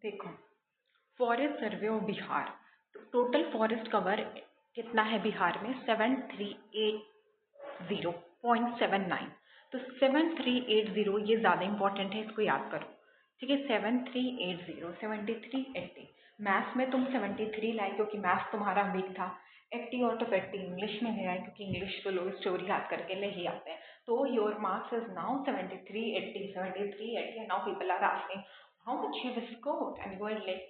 देखो, forest survey of Bihar, तो total forest cover कितना है बिहार में? 7380.79। तो 7380 ये ज़्यादा इंपॉर्टेंट है, इसको याद करो। ठीक है, 7380, 7380। मैथ्स में तुम 73 लाए क्योंकि मैथ्स तुम्हारा वीक था। 80 आउट ऑफ 80 इंग्लिश में ले आए क्योंकि इंग्लिश तो लोग स्टोरी याद करके ले ही आते हैं। तो your marks is now 7380, 7380, and now people are asking how much you have scored and you are like,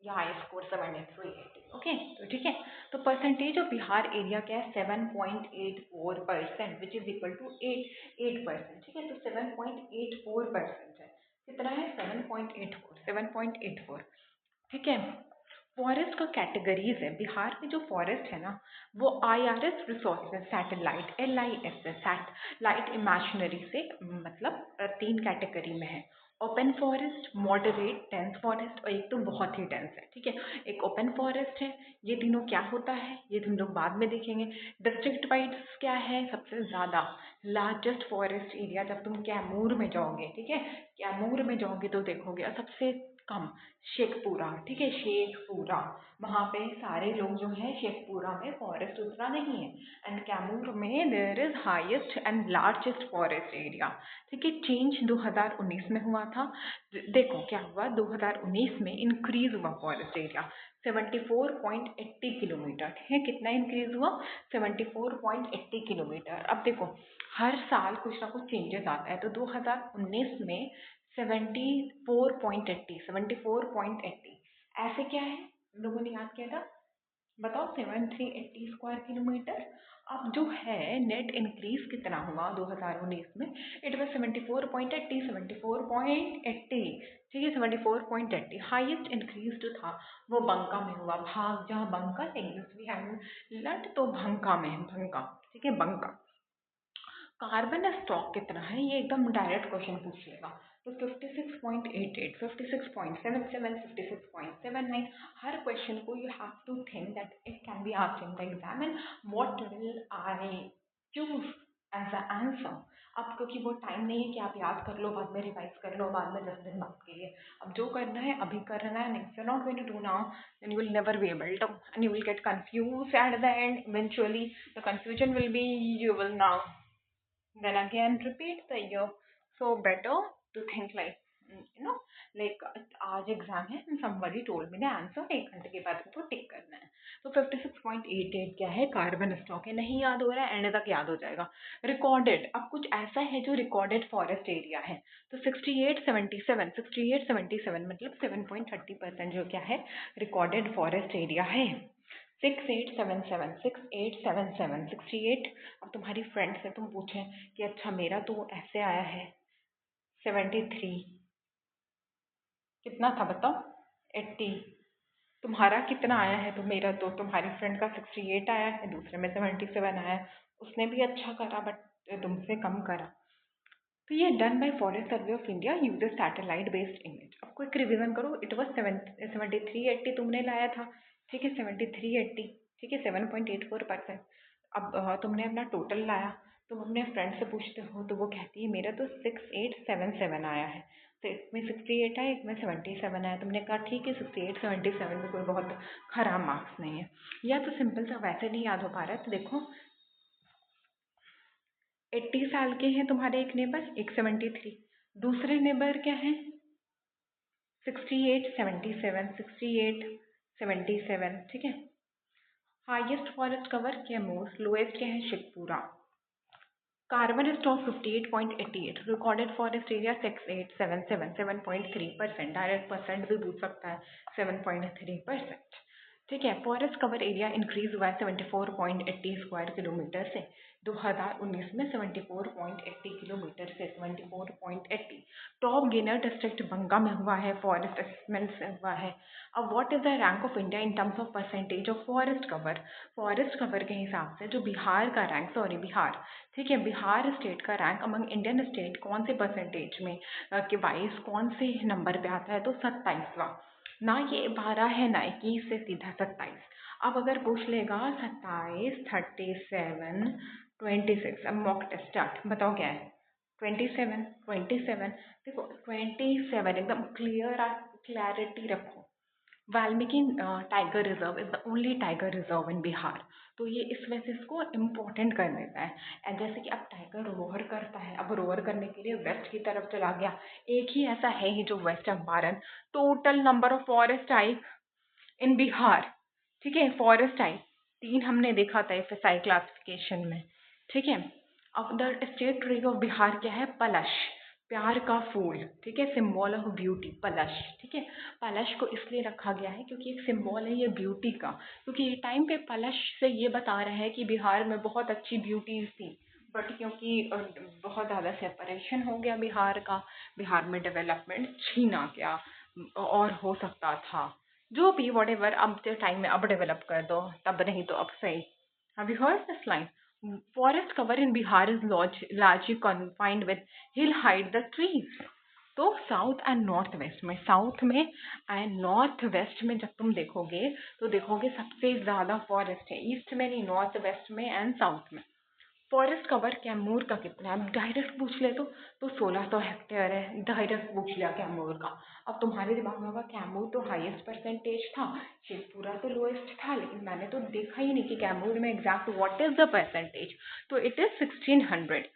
yeah, I scored 7380. Okay, तो ठीक है। तो परसेंटेज ऑफ बिहार एरिया क्या है? 7.84%, विच इज इक्वल टू 8%। ठीक है, तो 7.84% है। कितना है? 7.84। ठीक है। फॉरेस्ट का कैटेगरीज है बिहार में। जो फॉरेस्ट है ना, वो IRS resources satellite, LIS satellite imaginary से मतलब 3 कैटेगरी में है। Open forest, moderate, dense forest और एक तो बहुत ही डेंस है। ठीक है, एक ओपन फॉरेस्ट है। ये तीनों क्या होता है ये तुम लोग बाद में देखेंगे। डिस्ट्रिक्ट वाइज क्या है? सबसे ज़्यादा लार्जेस्ट फॉरेस्ट एरिया जब तुम कैमूर में जाओगे, ठीक है, कैमूर में जाओगे तो देखोगे। और सबसे कम शेखपुरा। ठीक है, शेखपुरा, वहाँ पे सारे लोग जो है शेखपुरा में फॉरेस्ट उतना नहीं है। एंड कैमूर में there is highest and largest forest area. ठीक है, चेंज 2019 में हुआ था। देखो क्या हुआ, 2019 में इंक्रीज हुआ फॉरेस्ट एरिया 74.80 किलोमीटर। ठीक है, कितना इंक्रीज हुआ? 74.80 किलोमीटर। अब देखो, हर साल कुछ ना कुछ चेंजेस आता है। तो 2019 में 74.80 ऐसे क्या है, लोगों ने याद किया था? बताओ, 7380 स्क्वायर किलोमीटर। अब जो है नेट इंक्रीज कितना हुआ 2019 में? It was 74.80, 74.80। ठीक है, 74.80। हाइएस्ट इंक्रीज जो था वो बंका में हुआ। भाग जहाँ बंका लट, तो भंका में, भंका। ठीक है, बंका। कार्बन स्टॉक कितना है? ये एकदम डायरेक्ट क्वेश्चन पूछ लेगा। तो 56.88, 56.77, 56.79। हर क्वेश्चन को you have to think that it can be asked in the exam and what will I choose as the answer. अब क्योंकि वो टाइम नहीं है कि आप याद कर लो, बाद में रिवाइज कर लो, बाद में 10 दिन बाद के लिए। अब जो करना है अभी करना है। Next you are not going to do now, then you will never be able to, and you will get confused at the end. Eventually the confusion will be, you will now then again repeat the year. So better to think like, like आज exam है and somebody told me the answer, 1 घंटे के बाद उनको टिक करना है। तो 56.88 क्या है? कार्बन स्टॉक है। नहीं याद हो रहा है, एंड तक याद हो जाएगा। रिकॉर्डेड, अब कुछ ऐसा है जो रिकॉर्डेड फॉरेस्ट एरिया है। तो 6877 मतलब 7.30% जो क्या है? रिकॉर्डेड फॉरेस्ट एरिया है। 68. अब तुम्हारी फ्रेंड से तुम पूछें कि अच्छा मेरा तो ऐसे आया है 73, कितना था बताओ? 80। तुम्हारा कितना आया है? तो मेरा तो, तुम्हारी फ्रेंड का 68 आया है, दूसरे में 77 आया है। उसने भी अच्छा करा बट तुमसे कम करा। तो ये done by forest survey of India uses satellite based image. अब क्विक रिवीजन करो। इट वॉज 7380 तुमने लाया था। ठीक है, 7380। ठीक है, 7.84%। अब तुमने अपना टोटल लाया। तुम अपने फ्रेंड से पूछते हो तो वो कहती है मेरा तो 6877 आया है। तो इसमें 68 आया, एक में 77 आया। तुमने कहा ठीक है, 68 77 में कोई बहुत खराब मार्क्स नहीं है। या तो सिंपल सा वैसे नहीं याद हो पा रहा है तो देखो, 80 साल के हैं तुम्हारे एक नेबर, एक 73। दूसरे नेबर क्या है? 68 77, 68 77। ठीक है। Highest forest cover Kaimur, lowest क्या है? Sheikhpura. Carbon stock 58.88, recorded forest area 6877, 7.3%। Direct percent भी पूछ सकता है, 7.3%। ठीक है, फॉरेस्ट कवर एरिया इंक्रीज हुआ है 74.80 स्क्वायर किलोमीटर से 2019 में, 74.80 किलोमीटर से 74.80। टॉप गेनर डिस्ट्रिक्ट बंगा में हुआ है, फॉरेस्ट असेसमेंट से हुआ है। अब what is the rank of India in terms of percentage of forest cover? Forest cover के हिसाब से जो बिहार का रैंक, सॉरी बिहार, ठीक है, बिहार स्टेट का रैंक अमंग इंडियन स्टेट कौन से परसेंटेज में के वाइज कौन से नंबर पे आता है? तो 27वां। ना ये 12 है ना 21 से सीधा 27। अब अगर पूछ लेगा 27, 37, 26, अब मॉक टेस्ट स्टार्ट, बताओ क्या है? 27 देखो 27 एकदम क्लैरिटी रखो। Valmiki tiger reserve is the only tiger reserve in Bihar. तो ये इस वजह से इसको इम्पोर्टेंट कर देता है। एंड जैसे कि अब टाइगर रोअर करता है, अब रोअर करने के लिए वेस्ट की तरफ चला गया। एक ही ऐसा है ही जो west Champaran. Total number of forest type in Bihar, ठीक है, फॉरेस्ट टाइप 3 हमने देखा था एफएसआई क्लासिफिकेशन में, ठीक है। अब the state tree of Bihar क्या है? पलश, प्यार का फूल, ठीक है, सिंबल ऑफ ब्यूटी पलश, ठीक है। पलश को इसलिए रखा गया है क्योंकि एक सिंबल है ये ब्यूटी का, क्योंकि ये टाइम पे पलश से ये बता रहा है कि बिहार में बहुत अच्छी ब्यूटीज थी, बट क्योंकि बहुत ज़्यादा सेपरेशन हो गया बिहार का, बिहार में डेवलपमेंट छीना गया और हो सकता था जो भी वॉट एवर, अब के टाइम में अब डेवलप कर दो, तब नहीं तो अब सही। Have you heard this line? Forest cover in Bihar is largely confined with hill hide the trees। तो साउथ एंड नॉर्थ वेस्ट में, साउथ में एंड नॉर्थ वेस्ट में जब तुम देखोगे तो देखोगे सबसे ज़्यादा फॉरेस्ट है, ईस्ट में नहीं, नॉर्थ वेस्ट में एंड साउथ में। फॉरेस्ट कवर कैमूर का कितना है? डायरेक्ट पूछ ले तो 1600 हेक्टेयर है, डायरेक्ट पूछ लिया कैमूर का। अब तुम्हारे दिमाग में होगा कैमूर तो हाईएस्ट परसेंटेज था, शिवपुरा तो लोएस्ट था, लेकिन मैंने तो देखा ही नहीं कि कैमूर में exact what is the percentage. तो it is 1600।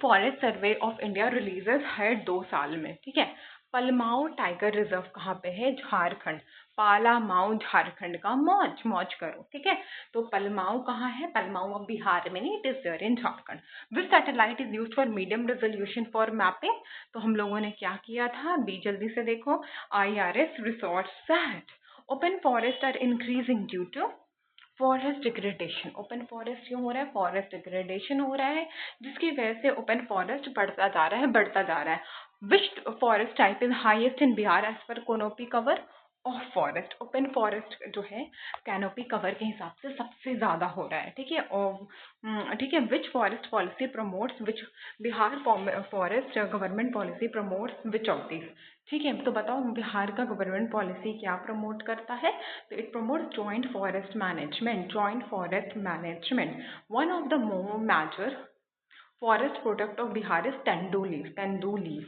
Forest survey of India releases हर 2 साल में, ठीक है। पलमाऊ टाइगर रिजर्व कहाँ पे है? झारखंड। पालामाऊ झारखंड का, मौज मौज करो, ठीक है। तो पलमाऊ कहाँ है? पलमाऊ अब बिहार में नहीं, it is there in Jharkhand. Which satellite is use for medium resolution for mapping? तो हम लोगों ने क्या किया था, बी जल्दी से देखो, IRS resort sat. Open forest are increasing due to forest degradation. Open forest क्यों हो रहा है? फॉरेस्ट डिग्रेडेशन हो रहा है, जिसकी वजह से ओपन फॉरेस्ट बढ़ता जा रहा है, बढ़ता जा रहा है। Which forest type is highest in Bihar as per canopy cover of forest? Open forest जो है कैनोपी कवर के हिसाब से सबसे ज्यादा हो रहा है, ठीक है। और ठीक है, which forest policy promotes which? Bihar forest government policy promotes which of this? ठीक है, तो बताओ बिहार का गवर्नमेंट पॉलिसी क्या प्रमोट करता है? तो it promotes joint forest management, joint forest management। One of the more major forest product of Bihar is tendu leaf, tendu leaf।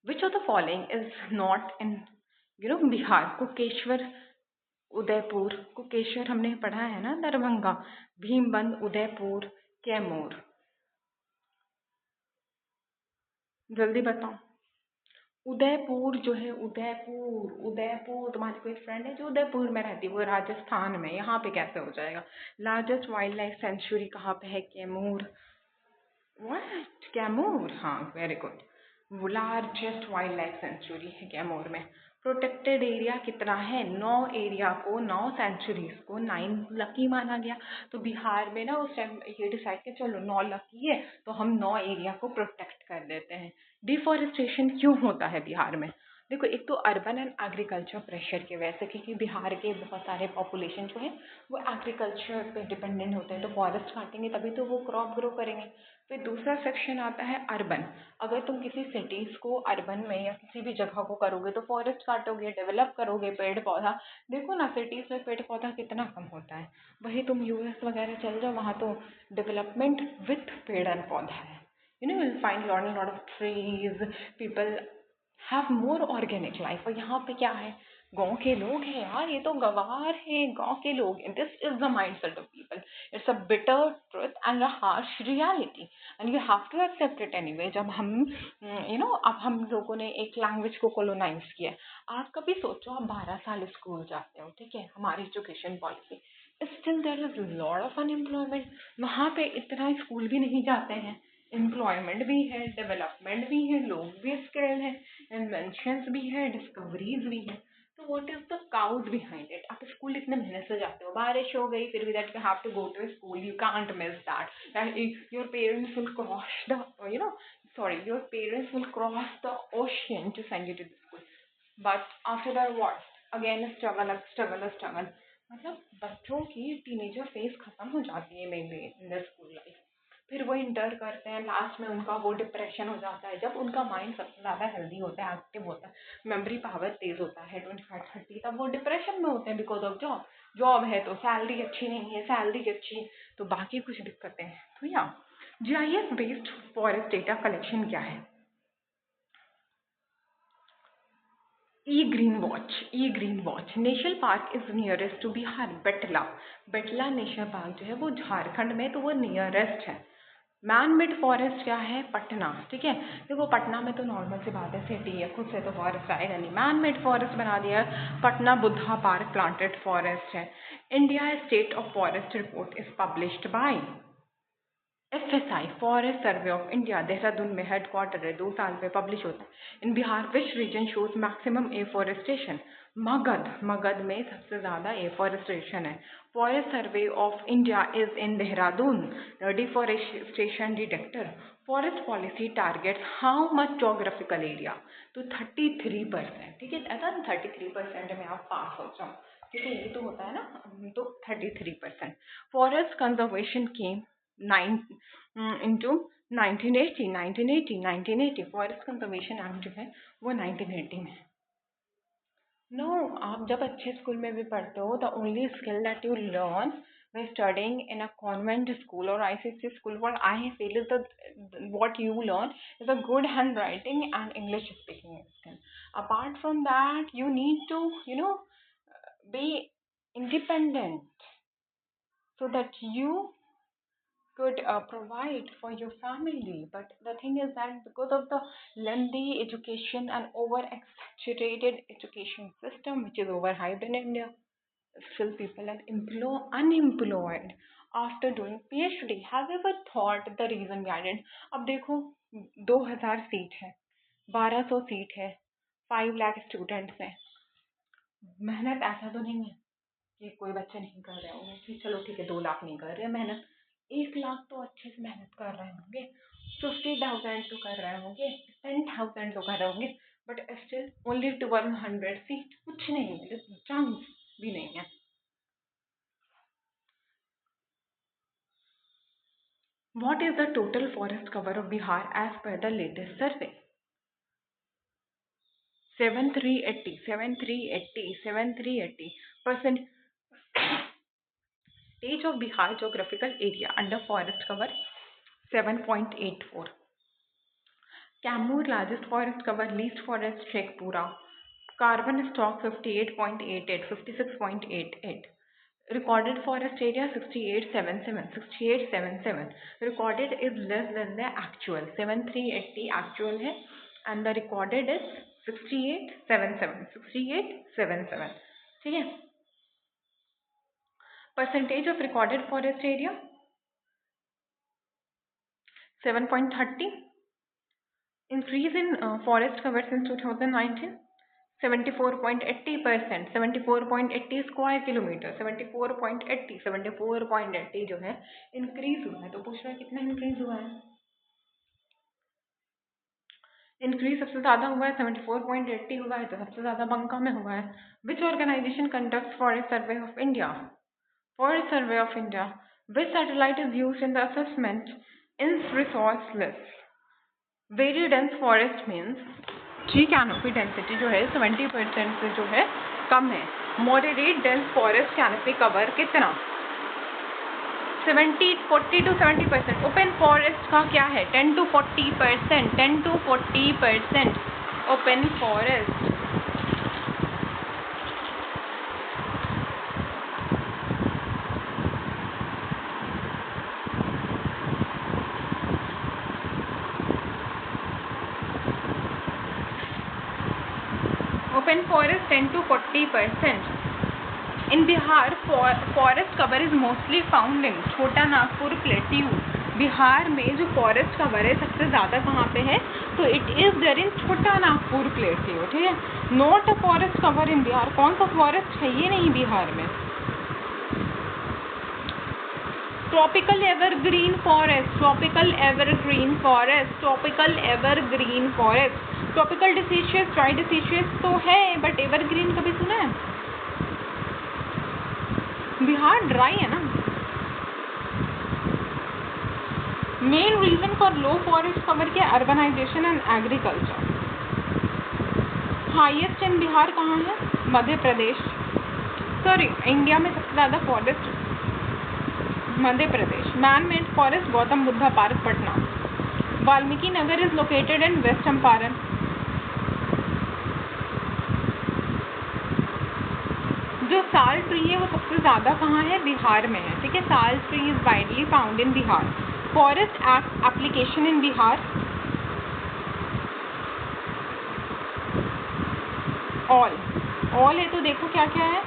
Which of the following is not in Bihar? कुकेश्वर, Udaipur, कुकेश्वर हमने पढ़ा है ना, दरभंगा, भीमबंद, उदयपुर, कैमूर, जल्दी बताओ। उदयपुर जो है, उदयपुर, उदयपुर, तुम्हारी कोई फ्रेंड है जो उदयपुर में रहती है? वो राजस्थान में, यहाँ पे कैसे हो जाएगा? लार्जेस्ट वाइल्ड लाइफ सेंचुरी कहाँ पे है? कैमूर। व्हाट? कैमूर, हाँ, वेरी गुड। वो लार्जेस्ट वाइल्ड लाइफ सेंचुरी है कैमूर में। प्रोटेक्टेड एरिया कितना है? 9 एरिया को, 9 सेंचुरीज को 9 लकी माना गया। तो बिहार में ना उस टाइम ये डिसाइड किया चलो 9 लकी है तो हम 9 एरिया को प्रोटेक्ट कर देते हैं। डिफॉरेस्टेशन क्यों होता है बिहार में? देखो, एक तो अर्बन एंड एग्रीकल्चर प्रेशर की वजह से, क्योंकि बिहार के बहुत सारे पॉपुलेशन जो है वो एग्रीकल्चर पे डिपेंडेंट होते हैं, तो फॉरेस्ट काटेंगे तभी तो वो क्रॉप ग्रो करेंगे। फिर दूसरा सेक्शन आता है अर्बन। अगर तुम किसी सिटीज़ को अर्बन में या किसी भी जगह को करोगे तो फॉरेस्ट काटोगे, डेवलप करोगे, पेड़ पौधा। देखो ना, सिटीज़ में पेड़ पौधा कितना कम होता है। वही तुम यूएस वगैरह चल जाओ, वहाँ तो डेवलपमेंट विथ पेड़ एंड पौधा है। Will find lot of trees, people have more organic life. और यहाँ पे क्या है? गांव के लोग हैं यार, ये तो गवार है, गांव के लोग। This is the mind set of people. It's a bitter truth and a harsh reality and you have to accept it anyway. जब हम अब हम लोगों ने एक लैंग्वेज को कोलोनाइज किया। आप कभी सोचो, आप 12 साल स्कूल जाते हो, ठीक है, हमारी education policy, still there is lot of unemployment. वहाँ पे इतना स्कूल भी नहीं जाते हैं, एम्प्लॉयमेंट भी है, डेवलपमेंट भी है, लोग भी स्किल्ड हैं, इन्वेंशंस भी है, डिस्कवरीज भी है। तो what is the cause behind it? आप स्कूल इतने मेहनत से जाते हो, बारिश हो गई फिर भी that you have to go to school, you can't miss that. Your parents will cross the your parents will cross the ocean to send you to the school, but after that what? Again struggle, struggle, struggle. मतलब बच्चों की teenager phase खत्म हो जाती है may be in the school life. फिर वो inter करते हैं, लास्ट में उनका वो डिप्रेशन हो जाता है, जब उनका माइंड सबसे ज़्यादा हेल्दी होता है, एक्टिव होता है, मेमोरी पावर तेज होता है 25-30, तब वो डिप्रेशन में होते हैं बिकॉज ऑफ जॉब। जॉब है तो सैलरी अच्छी नहीं है, सैलरी अच्छी तो बाकी कुछ दिक्कतें हैं। तो या GIS based forest data collection क्या है? E-Green Watch national park is nearest to Bihar. Betla national park जो है वो झारखंड में, तो वो नियरेस्ट है। मैन मेड फॉरेस्ट क्या है? पटना। ठीक है, देखो पटना में तो नॉर्मल सी बात है, सिटी है, खुद से तो फॉरेस्ट आएगा नहीं। मैन मेड फॉरेस्ट बना दिया Patna Buddha park planted forest है। India state of forest report is published by FSI forest survey of India, Dehradun में हेडक्वार्टर है, 2 साल पे पब्लिश होता है। In Bihar which region shows maximum afforestation? Magadh में सबसे ज़्यादा एफॉरेस्टेशन है। Forest survey of India is in Dehradun. Deforestation detector. Forest policy targets how much geographical area? तो 33%। ठीक है, ऐसा 33% में आप पास हो जाओ, ठीक है, ये तो होता है ना, तो 33%। फॉरेस्ट कंजर्वेशन केम 1980 फॉरेस्ट कंजर्वेशन एक्ट जो है वो 1980 में। नो, आप जब अच्छे स्कूल में भी पढ़ते हो, the only skill that you learn by studying in a convent school or ICSE school, what I feel is that what you learn is a good handwriting and English speaking skill. Apart from that, you need to, be independent so that you could provide for your family. But the thing is that because of the lengthy education and over exaggerated education system which is overhyped in India, still people are unemployed after doing PhD. Have you ever thought the reason behind it? अब देखो 2000 seat है, 1200 seat है, 5 lakh students हैं। मेहनत ऐसा तो नहीं है कि कोई बच्चे नहीं कर रहे होंगे कि चलो ठीक है 2 लाख नहीं कर रहे मेहनत, 1 लाख तो अच्छे से मेहनत कर रहे होंगे, 50,000 तो कर रहे होंगे, 10,000 तो कर रहे होंगे, बट स्टिल ओनली 100 सीट, कुछ नहीं है, चांस भी नहीं है। What is the total forest cover of Bihar as per the latest survey? 7380% Stage of Bihar geographical area under forest cover 7.84. Kamur largest forest cover, least forest Shekhpura. Carbon stock 58.88, 56.88. Recorded forest area 6877. Recorded is less than the actual. 7380 actual है and the recorded is 6877. ठीक है, percentage of recorded forest area 7.30. Increase in forest cover since 2019 74.80%, 74.80 square kilometre, 74.80 जो है increase हुआ है। तो पूछ रहा है कितना इंक्रीज हुआ है? इंक्रीज सबसे ज़्यादा हुआ है, 74.80 हुआ है, तो सबसे ज़्यादा बंका में हुआ है। Which organisation conducts forest survey of India? Forest survey of India. Which satellite is used in the assessment in resource list? Very dense forest means tree canopy density जो है 70% से जो है कम है। Moderate dense forest canopy cover कितना? 40 to 70%। Open forest का क्या है? 10 to 40%। Open forest open forest 10 to 40%. In Bihar, forest cover is mostly found in छोटा नागपुर प्लेट्यू। बिहार में जो फॉरेस्ट कवर है सबसे ज़्यादा कहाँ पे है? तो इट इज़ देयर इन छोटा नागपुर प्लेट्यू। ठीक है, not a forest cover in Bihar. कौन सा फॉरेस्ट है ये नहीं बिहार में? Tropical evergreen forest. Tropical deciduous, dry deciduous तो है, बट एवरग्रीन कभी सुना है? बिहार ड्राई है ना। Main reason for low forest cover के urbanisation and agriculture. Highest in Bihar कहाँ है? मध्य प्रदेश। सॉरी, इंडिया में सबसे ज़्यादा forest Madhya Pradesh. Man made forest Gautam Buddha park Patna. Valmiki Nagar is located in west Champaran. जो साल ट्री है वो सबसे ज़्यादा कहाँ है? बिहार में है। ठीक है, sal tree is widely found in Bihar. Forest act application in Bihar. All है तो देखो क्या क्या है।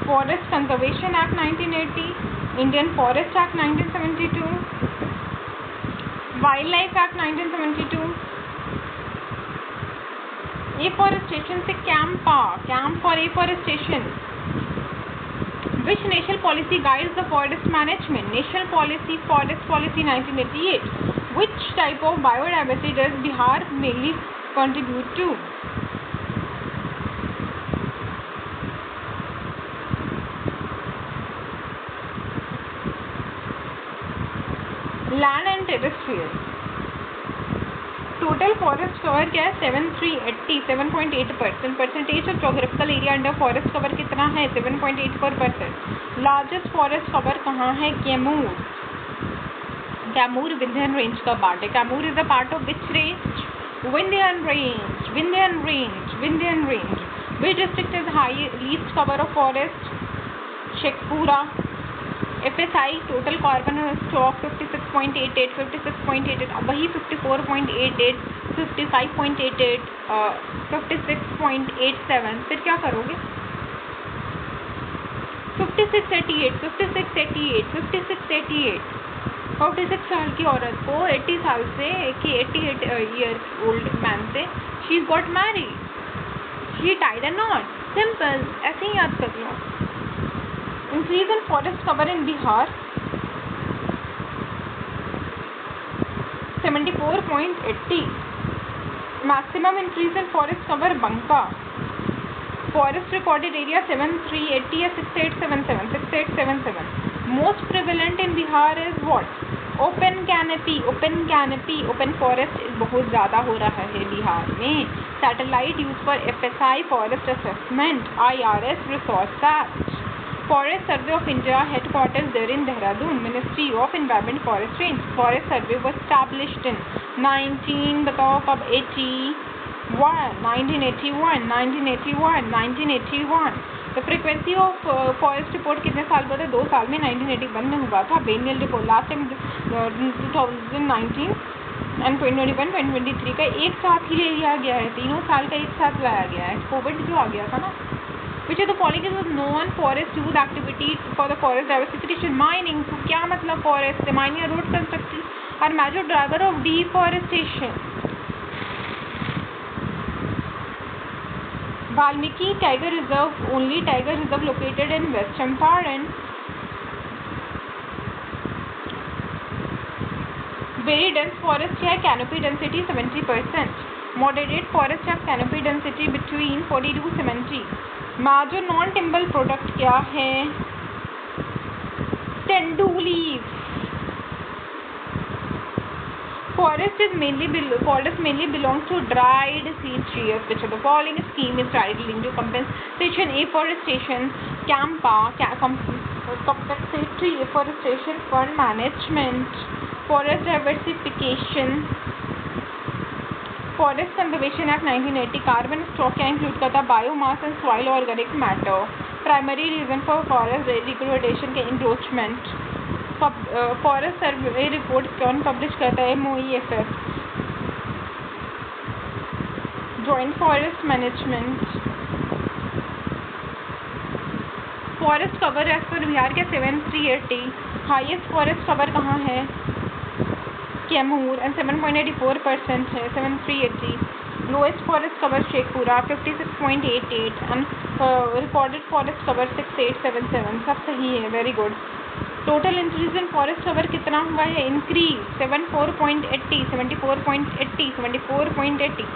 Forest conservation act 1980, Indian forest act 1972, wild life act 1972, afforestation से camp for afforestation. Which national policy guides the forest management? National policy forest policy 1988। Which type of biodiversity does Bihar mainly contribute to? Land and terrestrial. Total forest cover क्या है? 7380, 7.8%। Percentage of geographical area under forest cover कितना है? 7.84%। Largest forest cover कहाँ है? Kaimur. Kaimur Vindhyan range का part है। Kaimur is a part of which range? Vindhyan range. Vindhyan range. Vindhyan range. Which district is high least cover of forest? Sheikhpura. FSI total carbon stock 56.88, 56.88, वही 54.88, 55.88, 56.87। फिर क्या करोगे? 5688, 5688, 5688। 46 साल की औरत को 80 साल से 88 ईयर ओल्ड मैन से she got married, she Tide a not. Simple, ऐसे ही याद कर लो। Increase in forest cover in Bihar 74.80. Maximum increase in forest cover Banka. Forest recorded area 7380 या 6877, 6877. Most prevalent in Bihar is what? Open canopy, open canopy, open forest बहुत ज़्यादा हो रहा है बिहार में। Satellite used for FSI forest assessment, IRS resource act. Forest Survey of India headquarters there in Dehradun, Ministry of Environment, Forest Range. Forest Survey was established in 19 बताओ कब? 1981, 1981. The frequency of forest report कितने साल बाद? 2 साल में 1981 में हुआ था। Biennial report last time 2019 and 2021, 2023 का एक साथ ही ले लिया गया है। तीनों साल का एक साथ लाया गया है। कोविड जो आ गया था ना। Which of the following is non-forest use activity for the forest diversification? Mining. तो क्या मतलब forest? Mining and road construction are major driver of deforestation. Valmiki Tiger Reserve, only tiger reserve located in West Champaran. Very dense forest है, canopy density 70%. Moderate forest have canopy density between 40 to 70. major non timber product क्या है? tendu leaf. Forest mainly belongs to dried seed trees. Which of the following scheme is directly linked to compensation? Afforestation, CAMPA, compensatory afforestation fund management, forest diversification, forest conservation act 1980। Carbon stock क्या include करता? Biomass and soil organic matter. Primary reason for forest degradation के encroachment. Forest survey report कौन publish करता है? MOEFF। Joint forest management. Forest cover as per Bihar के 7380। Highest forest cover कहाँ है? Kaimur and 7.84% है, 7380. Lowest forest cover Sheikhpura 56.88 and recorded forest cover 6877. सब सही है, very good. Total increase in forest cover कितना हुआ है? इंक्रीज 74.80, 74.80, 74.80.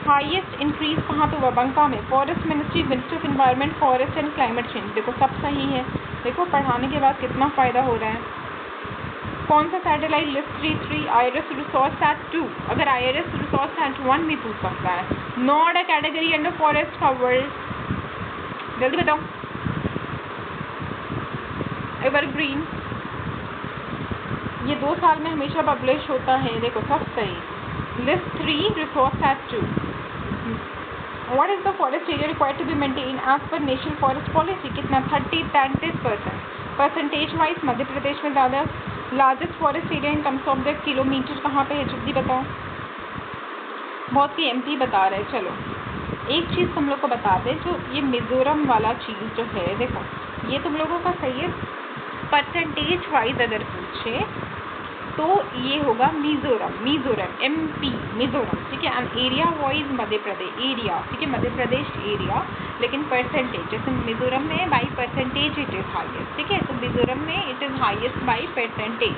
हाईएस्ट इंक्रीज कहाँ पे हुआ? बंका में. Forest ministry, ministry of environment, forest and climate change. देखो सब सही है. देखो पढ़ाने के बाद कितना फ़ायदा हो रहा है. कौन सा satellite list 3 IRS resource sat 2? अगर IRS रिसोर्स सैट 1 भी पूछ सकता है. Not a category under forest cover. जल्दी बताओ. एवरग्रीन, ये 2 साल में हमेशा पब्लिश होता है। देखो सब सही। List 3 resource at 2। What is the forest area required to be maintain as per national forest policy? कितना? 33%। परसेंटेज वाइज मध्य प्रदेश में ज़्यादा largest forest area in terms of the kilometre कहाँ पे है? जल्दी बताओ। बहुत सी एमपी बता रहे हैं। चलो एक चीज़ तुम लोग को बता दें, जो ये मिजोरम वाला चीज़ जो है, देखो ये तुम लोगों का सही है। परसेंटेज वाइज अगर पूछे तो ये होगा मिजोरम एमपी मिजोरम, ठीक है। And area wise Madhya Pradesh area, ठीक है, मध्य प्रदेश एरिया, लेकिन परसेंटेज जैसे मिजोरम में by percentage it is highest, ठीक है। तो मिजोरम में it is highest by percentage.